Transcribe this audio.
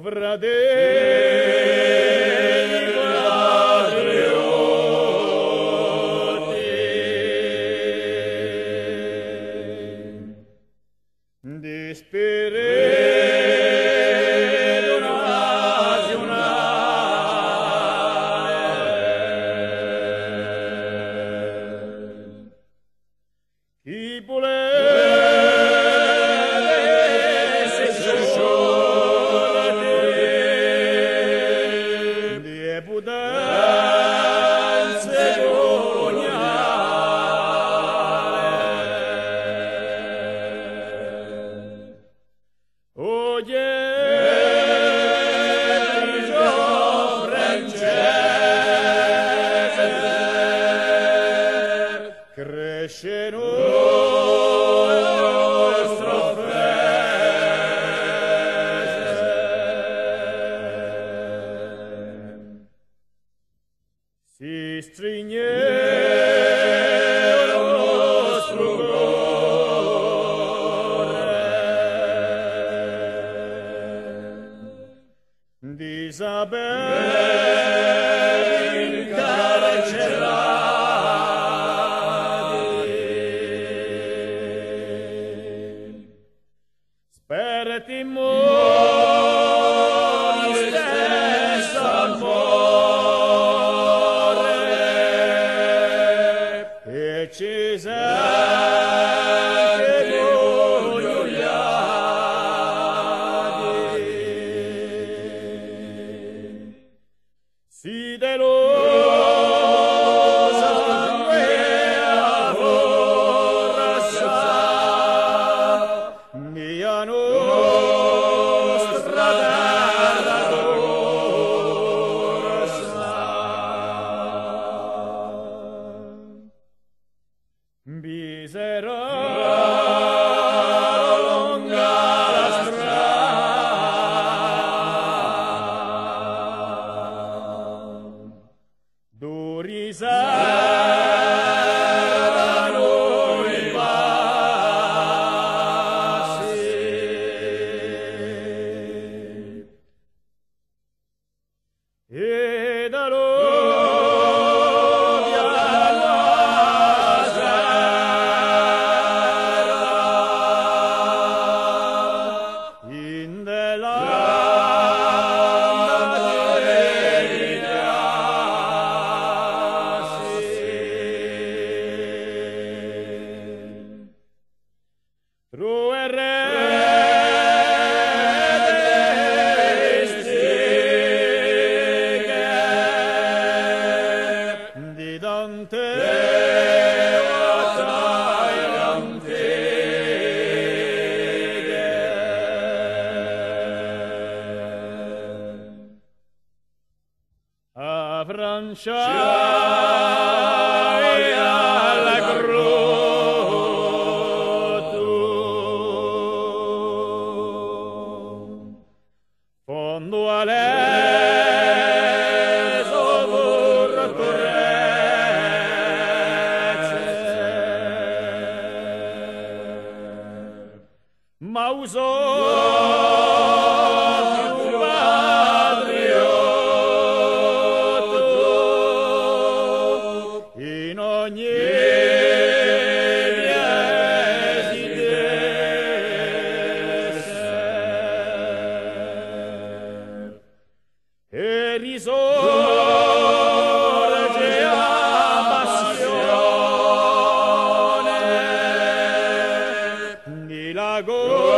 fratelli patrioti, di spirito nazionale, chi volesse sciolti di epudanze coloniale, oye cresce nostro paese, si strigne il nostro cuore di sapere incarcerati, sperati mori stesso amore, e ci sente gloriati, si de lo sangue forza mia nostra terra corsa, miserere lunga la strada, duri saranno i passi, e da loro alla serra in della di Dante a Francia e alla Grotto, fondo a lei soccorrezze, ma usò più patriotto in ogni residenza, e risorge a passione di lago